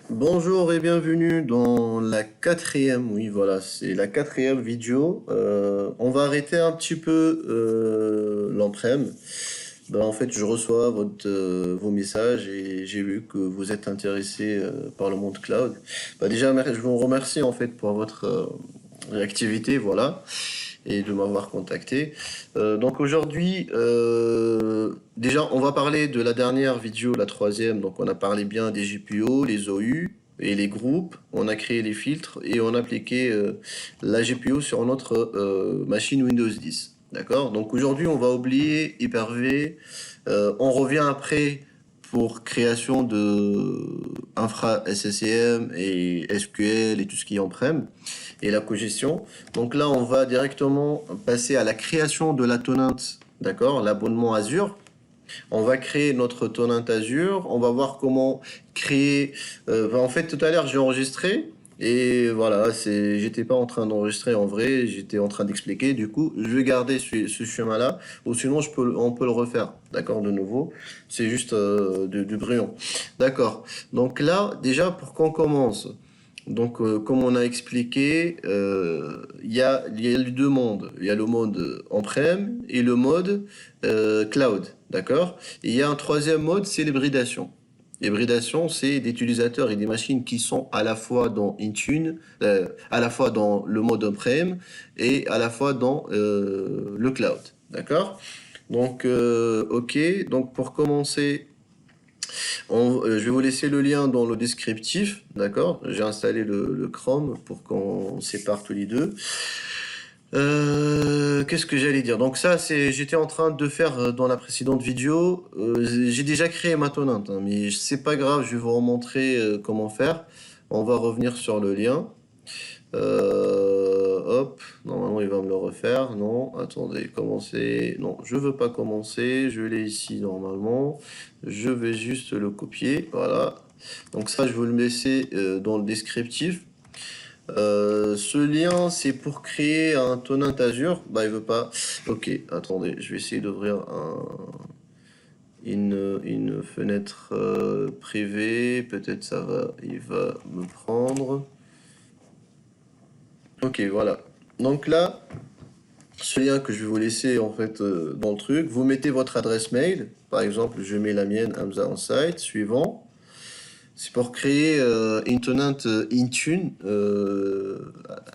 Bonjour et bienvenue dans la quatrième, oui voilà, c'est la quatrième vidéo. On va arrêter un petit peu l'empreinte. En fait, je reçois vos messages et j'ai vu que vous êtes intéressé par le monde cloud. Déjà, je vous remercie en fait pour votre réactivité, voilà, et de m'avoir contacté. Donc aujourd'hui, déjà, on va parler de la dernière vidéo, la troisième. Donc on a parlé bien des GPO, les OU et les groupes. On a créé les filtres et on a appliqué la GPO sur notre machine Windows 10. D'accord? Donc aujourd'hui, on va oublier Hyper-V. On revient après pour création de infra SSIM et SQL et tout ce qui est en-prem et la cogestion. Donc là, on va directement passer à la création de la tenante, d'accord, l'abonnement Azure. On va créer notre tenante Azure. On va voir comment créer. En fait, tout à l'heure, j'ai enregistré. Et voilà, j'étais pas en train d'enregistrer en vrai, j'étais en train d'expliquer. Du coup, je vais garder ce chemin-là, ou sinon on peut le refaire, d'accord, de nouveau. C'est juste du brouillon. D'accord. Donc là, déjà, pour qu'on commence, donc, comme on a expliqué, il y a les deux mondes. Il y a le mode on-prem et le mode cloud, d'accord? Et il y a un troisième mode, c'est l'hybridation. L'hybridation, c'est des utilisateurs et des machines qui sont à la fois dans Intune, à la fois dans le mode on-prem et à la fois dans le cloud, d'accord? Donc, ok. Donc, pour commencer, je vais vous laisser le lien dans le descriptif, d'accord? J'ai installé le Chrome pour qu'on sépare tous les deux. Qu'est-ce que j'allais dire? Donc ça, j'étais en train de faire dans la précédente vidéo. J'ai déjà créé ma tenante, hein, mais c'est pas grave, je vais vous remontrer comment faire. On va revenir sur le lien. Hop, normalement il va me le refaire. Non, attendez, commencer. Non, je veux pas commencer. Je l'ai ici normalement. Je vais juste le copier. Voilà. Donc ça, je vais le laisser dans le descriptif. Ce lien, c'est pour créer un tenant Azure. Bah, il veut pas. Ok, attendez, je vais essayer d'ouvrir une fenêtre privée. Peut-être ça va, il va me prendre. Ok, voilà. Donc là, ce lien que je vais vous laisser en fait dans le truc, vous mettez votre adresse mail. Par exemple, je mets la mienne, Hamza Onsite, suivant. C'est pour créer une tenante Intune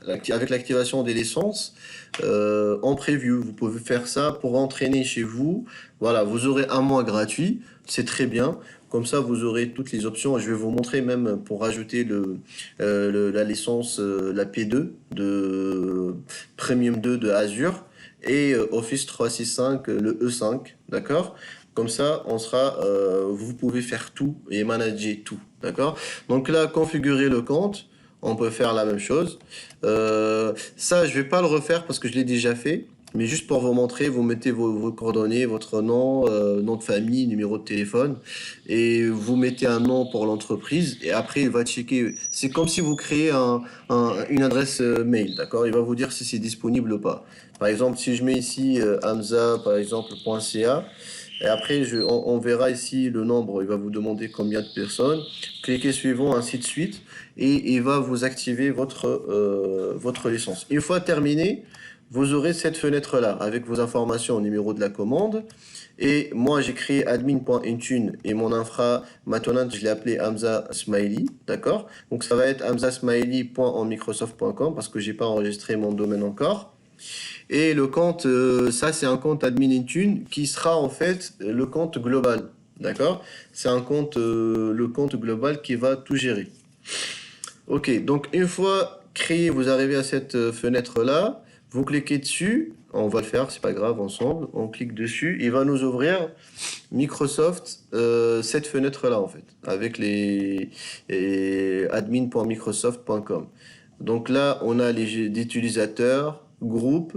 avec l'activation des licences en preview. Vous pouvez faire ça pour entraîner chez vous. Voilà, vous aurez un mois gratuit, c'est très bien. Comme ça, vous aurez toutes les options. Je vais vous montrer même pour rajouter la licence, la P2 de Premium 2 de Azure et Office 365, le E5, d'accord? Comme ça, vous pouvez faire tout et manager tout, d'accord? Donc là, configurer le compte, on peut faire la même chose. Ça, je vais pas le refaire parce que je l'ai déjà fait. Mais juste pour vous montrer, vous mettez vos coordonnées, votre nom, nom de famille, numéro de téléphone, et vous mettez un nom pour l'entreprise, et après il va checker. C'est comme si vous créez une adresse mail, d'accord? Il va vous dire si c'est disponible ou pas. Par exemple, si je mets ici Hamza, par exemple, .ca, et après on verra ici le nombre, il va vous demander combien de personnes. Cliquez suivant, ainsi de suite, et il va vous activer votre licence. Une fois terminé, vous aurez cette fenêtre-là avec vos informations au numéro de la commande. Et moi, j'ai créé admin.intune et mon infra, maintenant, je l'ai appelé Hamza Smiley, d'accord? Donc, ça va être hamzasmiley.enmicrosoft.com parce que j'ai pas enregistré mon domaine encore. Et le compte, ça, c'est un compte admin Intune qui sera en fait le compte global, d'accord? C'est un compte, le compte global qui va tout gérer. Ok, donc une fois créé, vous arrivez à cette fenêtre-là, vous cliquez dessus, on va le faire, c'est pas grave, ensemble, on clique dessus, il va nous ouvrir Microsoft, cette fenêtre-là en fait, avec les admin.microsoft.com. Donc là, on a les utilisateurs, groupes,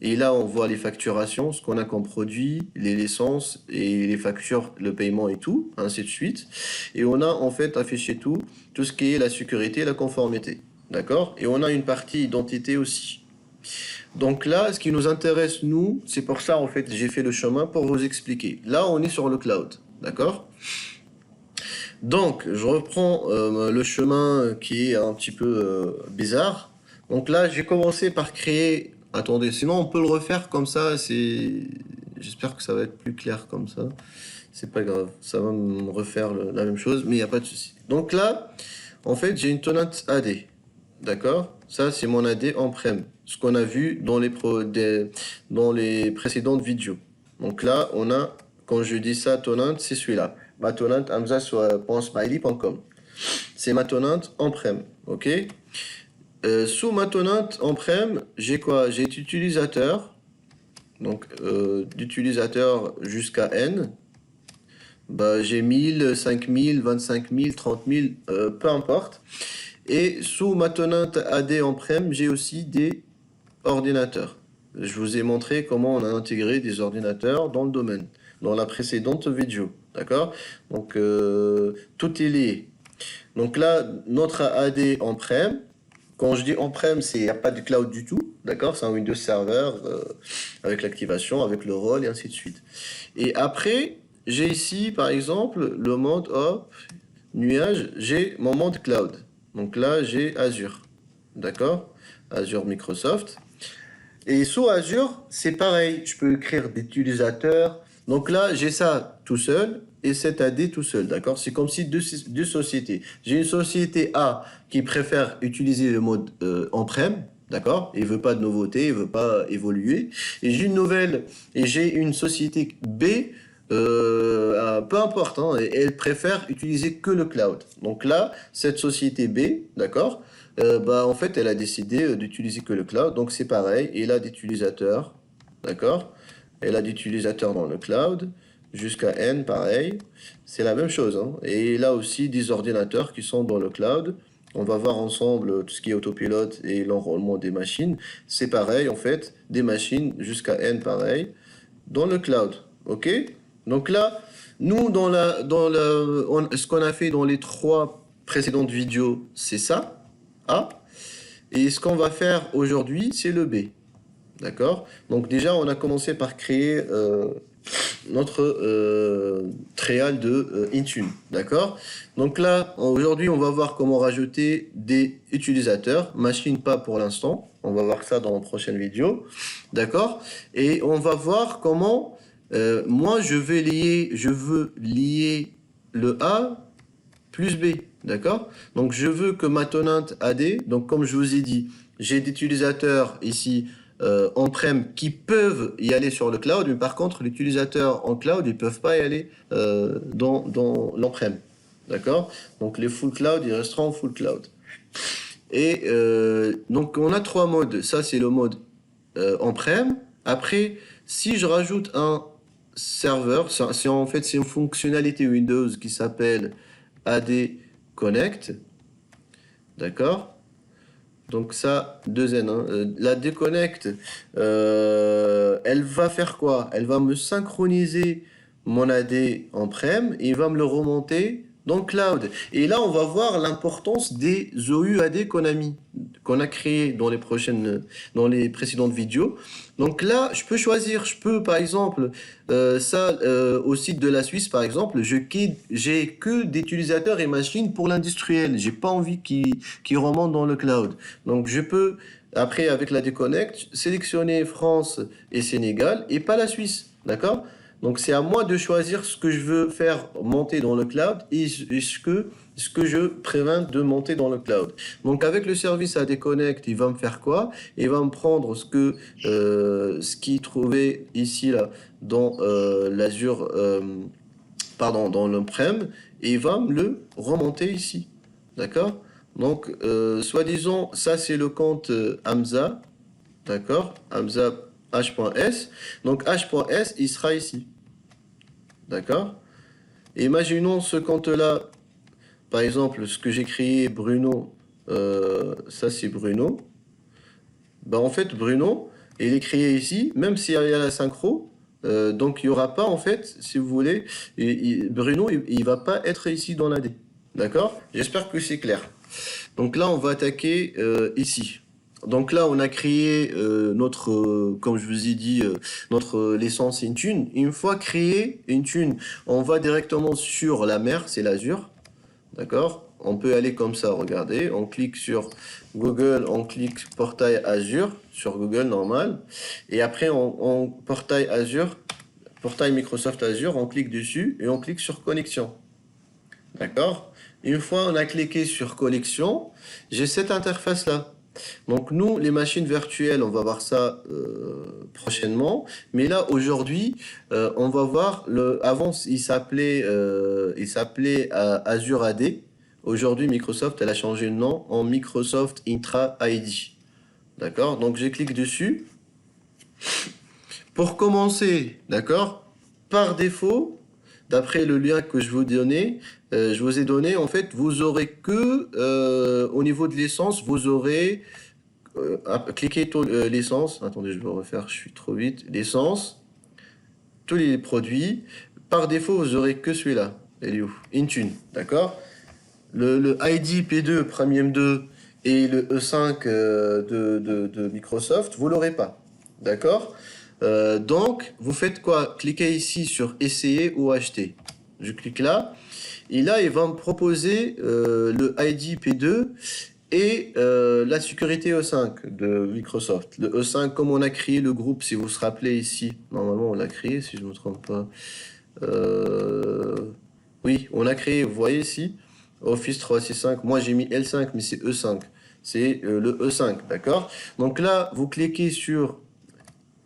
et là, on voit les facturations, ce qu'on a comme produit, les licences et les factures, le paiement et tout, ainsi de suite. Et on a en fait affiché tout ce qui est la sécurité et la conformité. D'accord? Et on a une partie identité aussi. Donc là, ce qui nous intéresse, nous, c'est pour ça, en fait, j'ai fait le chemin pour vous expliquer. Là, on est sur le cloud. D'accord? Donc, je reprends le chemin qui est un petit peu bizarre. Donc là, j'ai commencé par créer... Attendez, sinon on peut le refaire comme ça, c'est... J'espère que ça va être plus clair comme ça. C'est pas grave, ça va me refaire la même chose, mais il n'y a pas de souci. Donc là, en fait, j'ai une tenante AD. D'accord? Ça, c'est mon AD en prem. Ce qu'on a vu dans dans les précédentes vidéos. Donc là, on a, quand je dis ça, tenante, c'est celui-là. Ma tenante hamza.smiley.com. C'est ma tenante en prem. OK? Sous ma tenante en prem, j'ai quoi? J'ai utilisateur. Donc, d'utilisateur jusqu'à N. Bah, j'ai 1000, 5000, 25 000, 30 000, peu importe. Et sous ma tenante AD en prem, j'ai aussi des ordinateurs. Je vous ai montré comment on a intégré des ordinateurs dans le domaine, dans la précédente vidéo. D'accord? Donc, tout est lié. Donc là, notre AD en prem, quand je dis en prem, il n'y a pas de cloud du tout. D'accord? C'est un Windows Server avec l'activation, avec le rôle et ainsi de suite. Et après, j'ai ici, par exemple, le mode nuage, j'ai mon mode cloud. Donc là, j'ai Azure. D'accord? Azure Microsoft. Et sous Azure, c'est pareil. Je peux écrire des utilisateurs. Donc là, j'ai ça tout seul et cet AD tout seul. D'accord? C'est comme si deux sociétés. J'ai une société A qui préfère utiliser le mode on-prem. D'accord? Il veut pas de nouveauté, il veut pas évoluer. Et j'ai une société B, peu importe, hein, et elle préfère utiliser que le cloud. Donc là, cette société B, d'accord? Bah, en fait, elle a décidé d'utiliser que le cloud. Donc, c'est pareil. Elle a d'utilisateurs. D'accord? Elle a d'utilisateurs dans le cloud. Jusqu'à N, pareil. C'est la même chose, hein. Et il a aussi des ordinateurs qui sont dans le cloud. On va voir ensemble tout ce qui est autopilote et l'enrôlement des machines. C'est pareil, en fait. Des machines jusqu'à N, pareil. Dans le cloud. OK? Donc là, nous, ce qu'on a fait dans les 3 précédentes vidéos, c'est ça. A. Et ce qu'on va faire aujourd'hui, c'est le B. D'accord? Donc déjà, on a commencé par créer notre trial de Intune. D'accord? Donc là, aujourd'hui, on va voir comment rajouter des utilisateurs. Machine pas pour l'instant. On va voir ça dans la prochaine vidéo. D'accord? Et on va voir comment moi, je veux lier le A plus B. D'accord? Donc, je veux que ma tenante AD, donc comme je vous ai dit, j'ai des utilisateurs ici on-prem qui peuvent y aller sur le cloud, mais par contre, les utilisateurs en cloud, ils ne peuvent pas y aller dans l'on-prem. D'accord? Donc, les full cloud, ils resteront en full cloud. Et donc, on a 3 modes. Ça, c'est le mode on-prem. Après, si je rajoute un serveur, en fait, c'est une fonctionnalité Windows qui s'appelle AD Connect. D'accord? Donc ça, 2N. Hein. La déconnect, elle va faire quoi? Elle va me synchroniser mon AD en prem et il va me le remonter dans le cloud. Et là, on va voir l'importance des OU-AD qu'on a créé dans dans les précédentes vidéos. Donc là, je peux choisir. Je peux, par exemple, au site de la Suisse, par exemple, j'ai que d'utilisateurs et machines pour l'industriel. J'ai pas envie qu'ils remontent dans le cloud. Donc je peux, après, avec la déconnect, sélectionner France et Sénégal et pas la Suisse. D'accord? Donc c'est à moi de choisir ce que je veux faire monter dans le cloud et ce que je préviens de monter dans le cloud. Donc avec le service AD Connect, il va me faire quoi? Il va me prendre ce qu'il trouvait ici là dans l'Azure, dans l'on-prem, et il va me le remonter ici. D'accord? Donc soi-disant, ça c'est le compte Hamza. D'accord? Hamza H.S. Donc H.S, il sera ici. D'accord? Et imaginons ce compte-là, par exemple, ce que j'ai créé, Bruno, ça c'est Bruno. Ben, en fait, Bruno, il est créé ici, même s'il y a la synchro, donc il n'y aura pas, en fait, si vous voulez, Bruno, il ne va pas être ici dans l'AD. D'accord? J'espère que c'est clair. Donc là, on va attaquer ici. Donc là, on a créé comme je vous ai dit, notre licence Intune. Une fois créé Intune, on va directement sur la mer, c'est l'Azure. D'accord? On peut aller comme ça, regardez. On clique sur Google, on clique portail Azure, sur Google normal. Et après, on portail Azure, portail Microsoft Azure, on clique dessus et on clique sur connexion. D'accord? Une fois on a cliqué sur connexion, j'ai cette interface-là. Donc nous, les machines virtuelles, on va voir ça prochainement. Mais là, aujourd'hui, on va voir le. Avant, il s'appelait Azure AD. Aujourd'hui, Microsoft, elle a changé de nom en Microsoft Intra ID. D'accord? Donc je clique dessus. Pour commencer, d'accord? Par défaut, d'après le lien que je vous ai donné, en fait, vous aurez que, au niveau de l'essence, vous aurez, cliquez sur l'essence, attendez, je vais refaire, je suis trop vite, l'essence, tous les produits, par défaut, vous aurez que celui-là, elle est où? Intune, d'accord? Le ID P2 Premium 2 et le E5 de Microsoft, vous l'aurez pas, d'accord? Donc, vous faites quoi? Cliquez ici sur essayer ou acheter. Je clique là. Et là, il va me proposer le ID P2 et la sécurité E5 de Microsoft. Le E5, comme on a créé le groupe, si vous vous rappelez ici, normalement on l'a créé, si je ne me trompe pas. Oui, on a créé, vous voyez ici, Office 365. Moi j'ai mis L5, mais c'est E5. C'est le E5, d'accord? Donc là, vous cliquez sur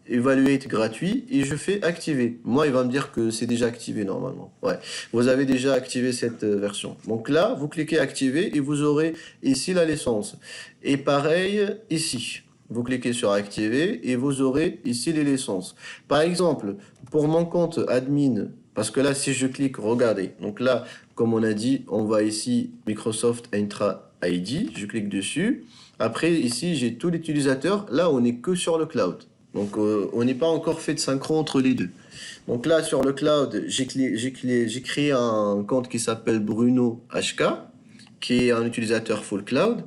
Evaluate gratuit et je fais activer. Moi, il va me dire que c'est déjà activé normalement. Ouais, vous avez déjà activé cette version. Donc là, vous cliquez activer et vous aurez ici la licence. Et pareil ici. Vous cliquez sur activer et vous aurez ici les licences. Par exemple, pour mon compte admin, parce que là, si je clique, regardez. Donc là, comme on a dit, on va ici Microsoft Entra ID. Je clique dessus. Après, ici, j'ai tous les utilisateurs. Là, on n'est que sur le cloud. Donc, on n'est pas encore fait de synchro entre les deux. Donc là, sur le cloud, j'ai créé un compte qui s'appelle Bruno HK, qui est un utilisateur full cloud.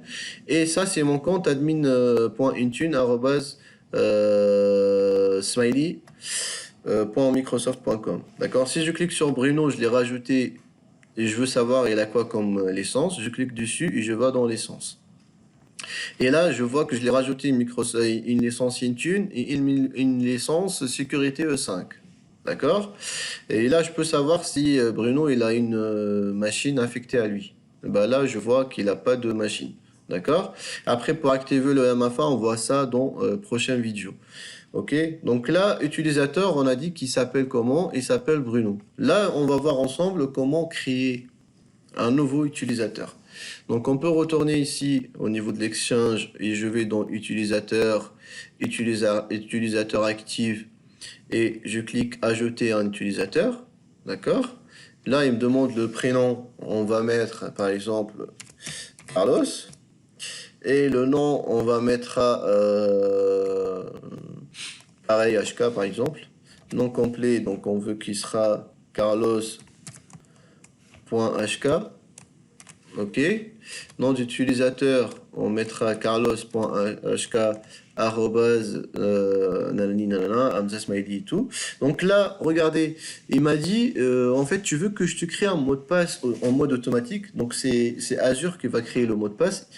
Et ça, c'est mon compte admin.intune@smiley.microsoft.com. D'accord? Si je clique sur Bruno, je l'ai rajouté et je veux savoir il a quoi comme licence. Je clique dessus et je vais dans l'essence. Et là, je vois que je l'ai rajouté une licence Intune et une licence sécurité E5. D'accord? Et là, je peux savoir si Bruno il a une machine affectée à lui. Et ben là, je vois qu'il n'a pas de machine. D'accord? Après, pour activer le MFA, on voit ça dans prochaine vidéo. Ok? Donc là, utilisateur, on a dit qu'il s'appelle comment? Il s'appelle Bruno. Là, on va voir ensemble comment créer un nouveau utilisateur. Donc on peut retourner ici au niveau de l'exchange et je vais dans utilisateur, utilisateur actif et je clique ajouter un utilisateur. D'accord? Là, il me demande le prénom. On va mettre par exemple Carlos. Et le nom, on va mettre pareil HK par exemple. Nom complet, donc on veut qu'il sera carlos.hk. Ok. Nom d'utilisateur, on mettra carlos.hk @amzasmiley et tout. Donc là, regardez, il m'a dit, en fait, tu veux que je te crée un mot de passe en mode automatique. Donc c'est Azure qui va créer le mot de passe.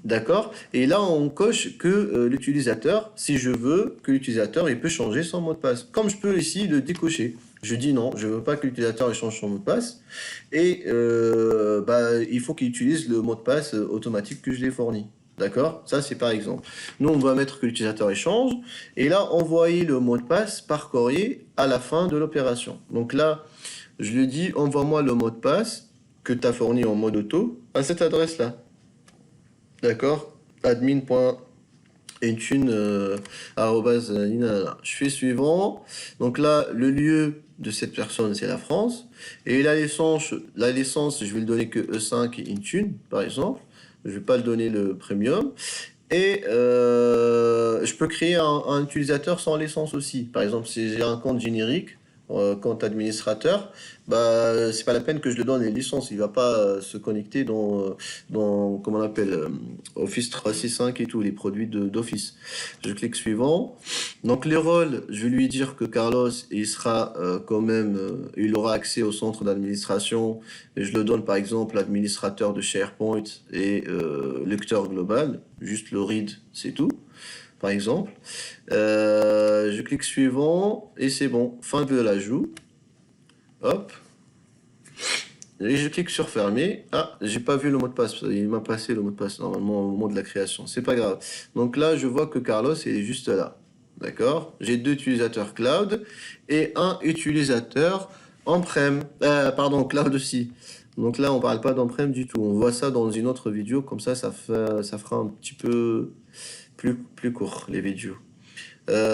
D'accord? Et là, on coche que l'utilisateur, si je veux que l'utilisateur, il peut changer son mot de passe. Comme je peux ici le décocher. Je dis non, je veux pas que l'utilisateur change son mot de passe. Et il faut qu'il utilise le mot de passe automatique que je l'ai fourni. D'accord? Ça, c'est par exemple. Nous, on va mettre que l'utilisateur échange. Et là, envoyer le mot de passe par courrier à la fin de l'opération. Donc là, je lui dis, envoie-moi le mot de passe que tu as fourni en mode auto à cette adresse-là. D'accord? admin.intune Je fais suivant. Donc là, le lieu de cette personne, c'est la France. Et la licence, je vais le donner que E5 et Intune, par exemple. Je vais pas le donner le premium. Et je peux créer un utilisateur sans licence aussi. Par exemple, si j'ai un compte générique, compte administrateur, bah, c'est pas la peine que je lui donne les licences. Il va pas se connecter dans comment on appelle, Office 365 et tout, les produits d'Office. Je clique suivant. Donc les rôles, je vais lui dire que Carlos, il sera quand même, il aura accès au centre d'administration. Et je le donne par exemple administrateur de SharePoint et lecteur global. Juste le read, c'est tout par exemple. Je clique suivant et c'est bon. Fin de l'ajout. Hop. Et je clique sur fermer. Ah, j'ai pas vu le mot de passe. Il m'a passé le mot de passe normalement au moment de la création. C'est pas grave. Donc là, je vois que Carlos il est juste là. D'accord? J'ai 2 utilisateurs cloud et un utilisateur on-prem. Pardon, cloud aussi. Donc là, on parle pas d'on-prem du tout. On voit ça dans une autre vidéo. Comme ça fera un petit peu plus court, les vidéos.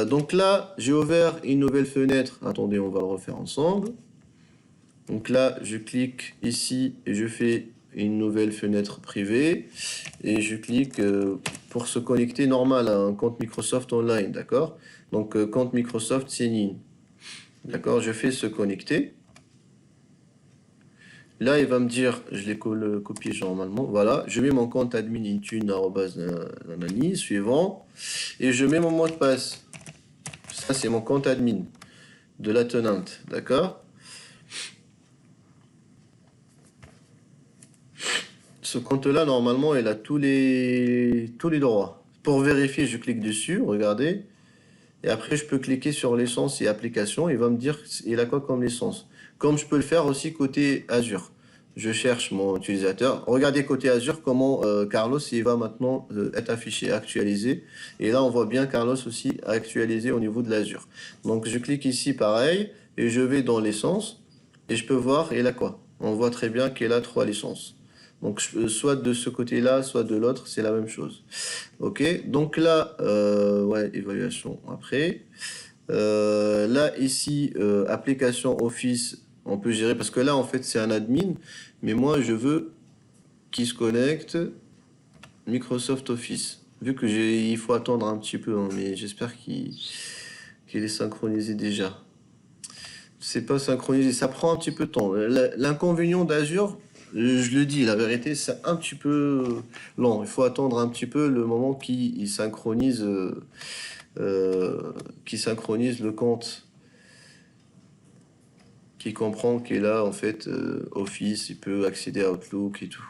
Donc là, j'ai ouvert une nouvelle fenêtre. Attendez, on va le refaire ensemble. Donc là, je clique ici et je fais une nouvelle fenêtre privée. Et je clique pour se connecter normal à un compte Microsoft Online, d'accord? Donc compte Microsoft Sign-in. D'accord, je fais se connecter. Là, il va me dire, je l'ai copié normalement, voilà, je mets mon compte admin intune @nanani, suivant, et je mets mon mot de passe. Ça, c'est mon compte admin de la tenante, d'accord? Ce compte-là, normalement, il a tous les droits. Pour vérifier, je clique dessus, regardez, et après, je peux cliquer sur licence et application, il va me dire, il a quoi comme licence. Comme je peux le faire aussi côté Azure. Je cherche mon utilisateur. Regardez côté Azure comment Carlos il va maintenant être affiché, actualisé. Et là, on voit bien Carlos aussi actualisé au niveau de l'Azure. Donc, je clique ici, pareil, et je vais dans l'essence, et je peux voir, il a quoi. On voit très bien qu'il a 3 licences. Donc, soit de ce côté-là, soit de l'autre, c'est la même chose. Ok, donc là, ouais, évaluation après. Là, ici, application Office, on peut gérer parce que là, en fait, c'est un admin, mais moi, je veux qu'il se connecte Microsoft Office. Vu que il faut attendre un petit peu, hein, mais j'espère qu'il est synchronisé déjà. C'est pas synchronisé, ça prend un petit peu de temps. L'inconvénient d'Azure, je le dis, la vérité, c'est un petit peu lent. Il faut attendre un petit peu le moment qu'il synchronise, le compte, qui comprend qu'il a en fait Office, il peut accéder à Outlook et tout.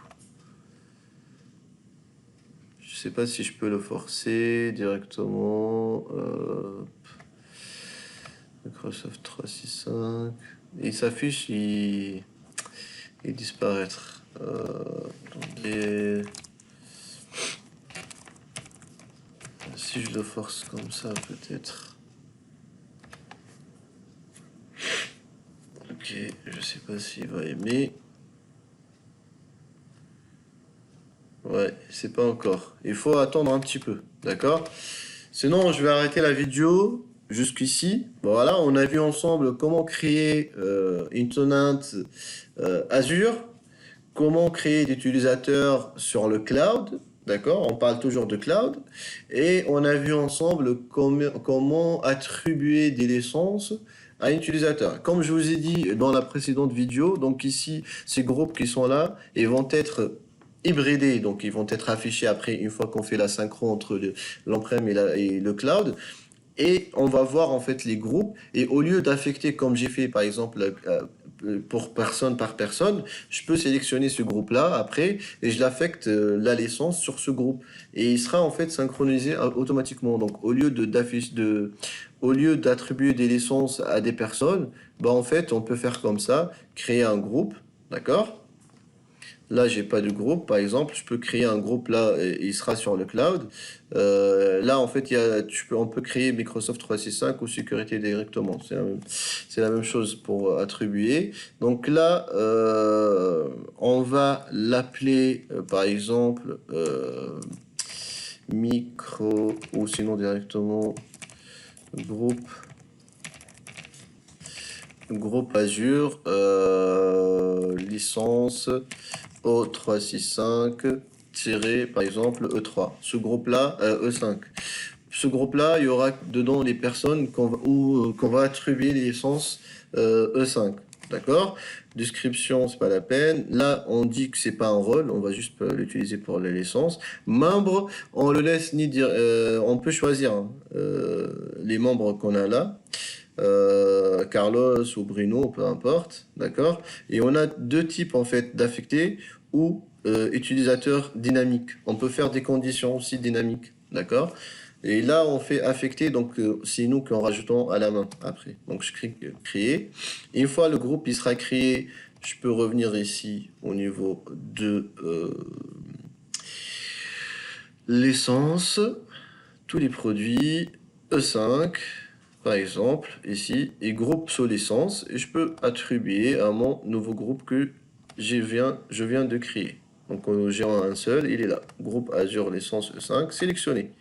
Je sais pas si je peux le forcer directement. Microsoft 365. Il s'affiche, il disparaître. Attendez. Si je le force comme ça, peut-être. Ok, je sais pas s'il va aimer. Ouais, c'est pas encore. Il faut attendre un petit peu, d'accord? Sinon, je vais arrêter la vidéo jusqu'ici. Voilà, on a vu ensemble comment créer une tenante Azure, comment créer des utilisateurs sur le cloud, d'accord? On parle toujours de cloud. Et on a vu ensemble comment attribuer des licences à un utilisateur. Comme je vous ai dit dans la précédente vidéo, donc ici, ces groupes qui sont là, ils vont être hybridés, donc ils vont être affichés après une fois qu'on fait la synchro entre l'on-prem et le cloud. Et on va voir en fait les groupes, et au lieu d'affecter comme j'ai fait par exemple pour personne par personne, je peux sélectionner ce groupe-là après et je l'affecte la licence sur ce groupe et il sera en fait synchronisé automatiquement. Donc au lieu d'attribuer des licences à des personnes, bah en fait on peut faire comme ça, créer un groupe, d'accord? Là, j'ai pas de groupe, par exemple. Je peux créer un groupe là, et il sera sur le cloud. Là, en fait, on peut créer Microsoft 365 ou sécurité directement. C'est la même chose pour attribuer. Donc là, on va l'appeler, par exemple, micro, ou sinon directement groupe Azure, licence O365, par exemple E3. Ce groupe-là, E5. Ce groupe-là, il y aura dedans les personnes qu'on va attribuer les licences E5. D'accord? Description, c'est pas la peine. Là, on dit que c'est pas un rôle, on va juste l'utiliser pour les licences. Membre, on le laisse ni dire, on peut choisir hein, les membres qu'on a là. Carlos ou Bruno, peu importe, d'accord? Et on a deux types en fait d'affectés ou utilisateurs dynamiques. On peut faire des conditions aussi dynamiques, d'accord? Et là, on fait affecter, donc c'est nous qui en rajoutons à la main après. Donc je clique créer. Une fois le groupe il sera créé, je peux revenir ici au niveau de l'essence, tous les produits, E5, par exemple, ici, et groupe sous l'essence, et je peux attribuer à mon nouveau groupe que je viens de créer. Donc j'ai un seul, il est là. Groupe Azure l'essence E5, sélectionné.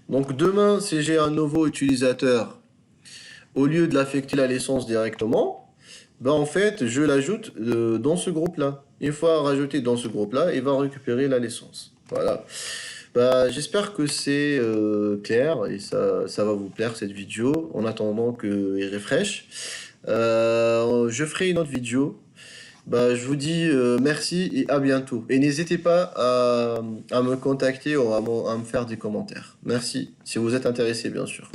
Donc demain, si j'ai un nouveau utilisateur, au lieu de l'affecter la licence directement, ben en fait, je l'ajoute dans ce groupe-là. Une fois rajouté dans ce groupe-là, il va récupérer la licence. Voilà. Bah, j'espère que c'est clair et ça va vous plaire cette vidéo en attendant qu'il refresh. Je ferai une autre vidéo. Bah, je vous dis merci et à bientôt. Et n'hésitez pas à me contacter ou à me faire des commentaires. Merci, si vous êtes intéressé bien sûr.